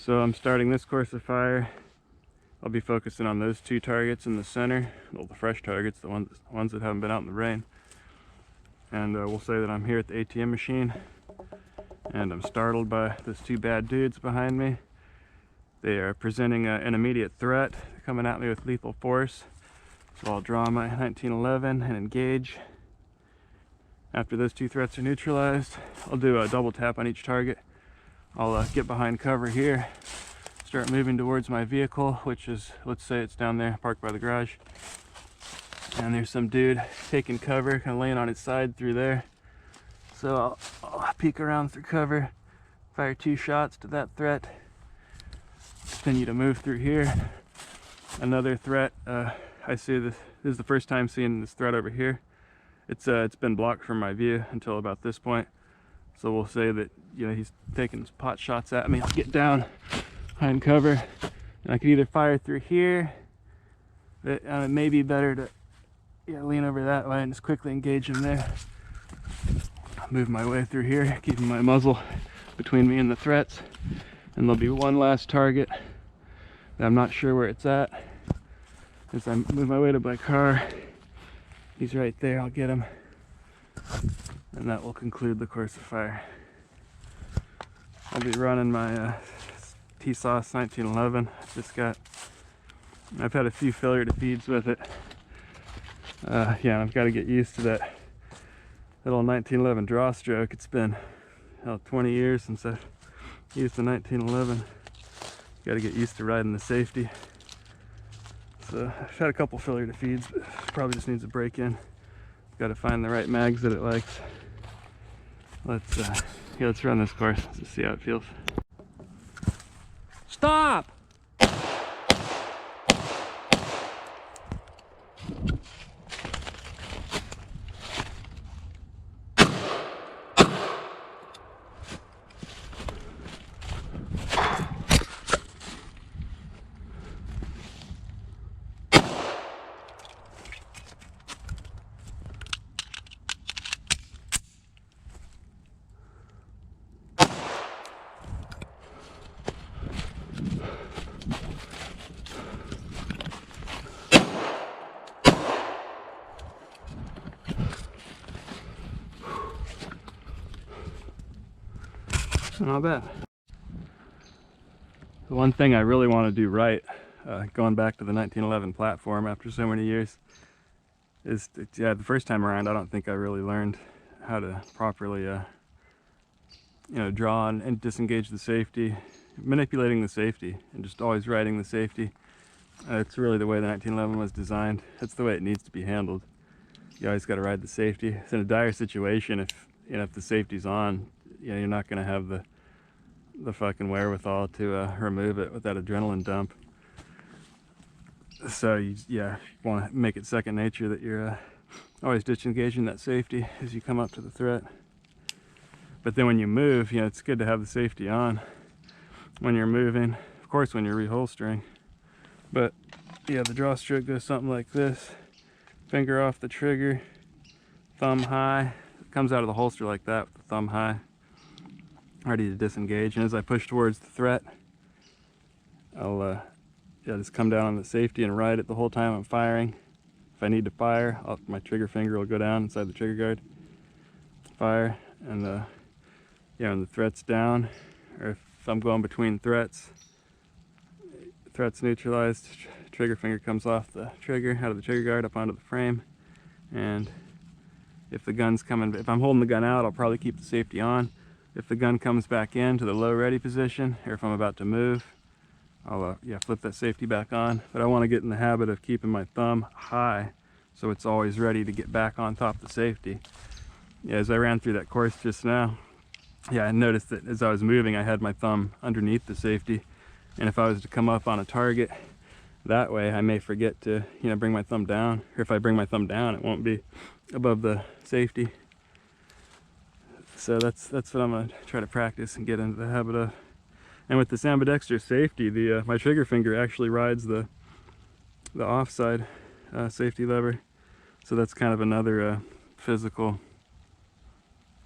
So I'm starting this course of fire. I'll be focusing on those two targets in the center, well, the fresh targets, the ones that haven't been out in the rain. And we'll say that I'm here at the ATM machine, and I'm startled by those two bad dudes behind me. They are presenting an immediate threat. They're coming at me with lethal force. So I'll draw my 1911 and engage. After those two threats are neutralized, I'll do a double tap on each target. I'll get behind cover here, start moving towards my vehicle, which is, let's say it's down there, parked by the garage. And there's some dude taking cover, kind of laying on his side through there. So I'll peek around through cover, fire 2 shots to that threat. Continue to move through here. Another threat, I see this is the first time seeing this threat over here. It's been blocked from my view until about this point. So we'll say that, you know, he's taking pot shots at me. I'll get down behind cover, and I could either fire through here, but it may be better to lean over that way and just quickly engage him there. I'll move my way through here, keeping my muzzle between me and the threats. And there'll be one last target that I'm not sure where it's at. As I move my way to my car, he's right there, I'll get him. And that will conclude the course of fire. I'll be running my Tisas 1911. I've had a few failure to feeds with it. Yeah, I've got to get used to that little 1911 draw stroke. It's been 20 years since I've used the 1911. Got to get used to riding the safety. So I've had a couple failure to feeds, but probably just needs a break in. Got to find the right mags that it likes. Let's run this course. Let's see how it feels. Stop! Not bad. The one thing I really want to do right, going back to the 1911 platform after so many years, is the first time around I don't think I really learned how to properly draw and disengage the safety, manipulating the safety, and just always riding the safety. It's really the way the 1911 was designed. That's the way it needs to be handled. You always got to ride the safety. It's in a dire situation. If the safety's on, you're not going to have the fucking wherewithal to remove it with that adrenaline dump. So you want to make it second nature that you're always disengaging that safety as you come up to the threat. But then when you move, it's good to have the safety on when you're moving, of course when you're reholstering. But the draw stroke goes something like this: finger off the trigger, thumb high. It comes out of the holster like that with the thumb high, ready to disengage. And as I push towards the threat, I'll just come down on the safety and ride it the whole time I'm firing. If I need to fire, my trigger finger will go down inside the trigger guard, fire, and when the threat's down, or if I'm going between threats neutralized, trigger finger comes off the trigger, out of the trigger guard up onto the frame. And if the gun's coming, if I'm holding the gun out, I'll probably keep the safety on. If the gun comes back into the low ready position, or if I'm about to move, I'll flip that safety back on. But I want to get in the habit of keeping my thumb high so it's always ready to get back on top of the safety. As I ran through that course just now, I noticed that as I was moving, I had my thumb underneath the safety. And if I was to come up on a target that way, I may forget to bring my thumb down. Or if I bring my thumb down, it won't be above the safety. So that's what I'm going to try to practice and get into the habit of. And with this ambidextrous safety, my trigger finger actually rides the offside safety lever. So that's kind of another physical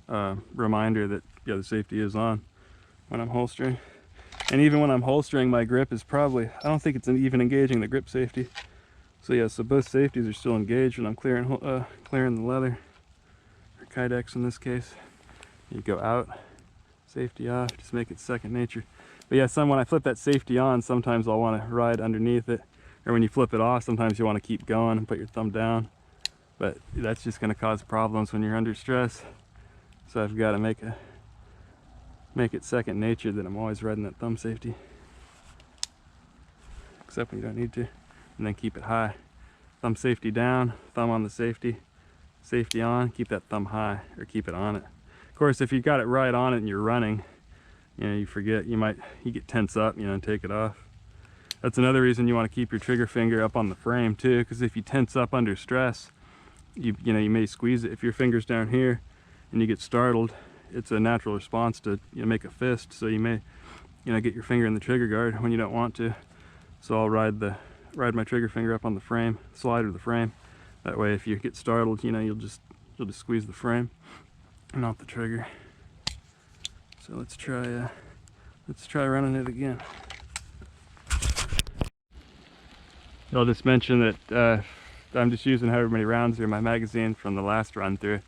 reminder that the safety is on when I'm holstering. And even when I'm holstering, my grip is probably, I don't think it's even engaging the grip safety. So yeah, so both safeties are still engaged when I'm clearing the leather, or kydex in this case. You go out, safety off, just make it second nature. But yeah, when I flip that safety on, sometimes I'll want to ride underneath it. Or when you flip it off, sometimes you want to keep going and put your thumb down. But that's just going to cause problems when you're under stress. So I've got to make it second nature that I'm always riding that thumb safety. Except when you don't need to. And then keep it high. Thumb safety down, thumb on the safety, safety on, keep that thumb high, or keep it on it. Of course, if you got it right on it and you're running, you know, you forget, you get tense up, you know, and take it off. That's another reason you want to keep your trigger finger up on the frame too, because if you tense up under stress, you may squeeze it. If your finger's down here and you get startled, it's a natural response to, you know, make a fist. So you may, you know, get your finger in the trigger guard when you don't want to. So I'll ride my trigger finger up on the frame, slider the frame. That way, if you get startled, you know, you'll just squeeze the frame, not the trigger. So let's try running it again. I'll just mention that I'm just using however many rounds are in my magazine from the last run through.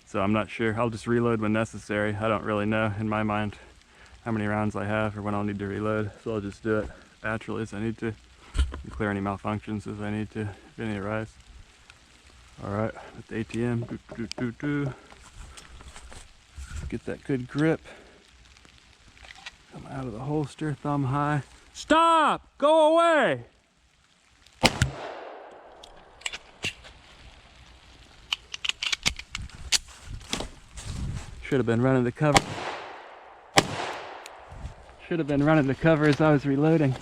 So I'm not sure. I'll just reload when necessary. I don't really know in my mind how many rounds I have or when I'll need to reload. So I'll just do it naturally as I need to and clear any malfunctions as I need to, if any arise. All right, with the ATM, get that good grip. Come out of the holster, thumb high. Stop! Go away! Should have been running the cover. Should have been running the cover as I was reloading.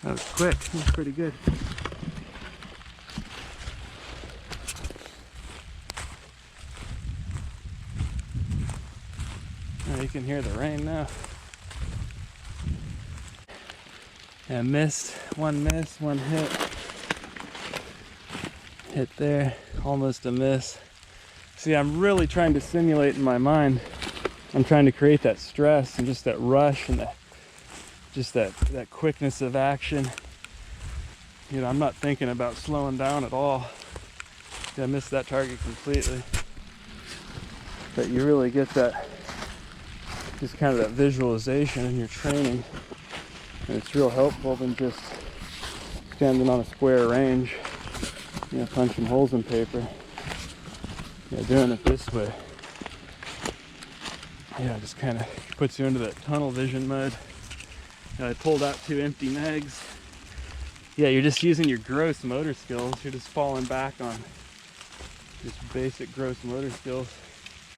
That was quick. That was pretty good. Oh, you can hear the rain now. Yeah, missed, one hit. Hit there, almost a miss. See, I'm really trying to simulate in my mind. I'm trying to create that stress and just that rush and that quickness of action. You know, I'm not thinking about slowing down at all. I missed that target completely. But you really get that, just kind of that visualization in your training. And it's real helpful than just standing on a square range, you know, punching holes in paper. Yeah, doing it this way, yeah, just kind of puts you into that tunnel vision mode. And I pulled out 2 empty mags. Yeah, you're just using your gross motor skills. You're just falling back on just basic gross motor skills.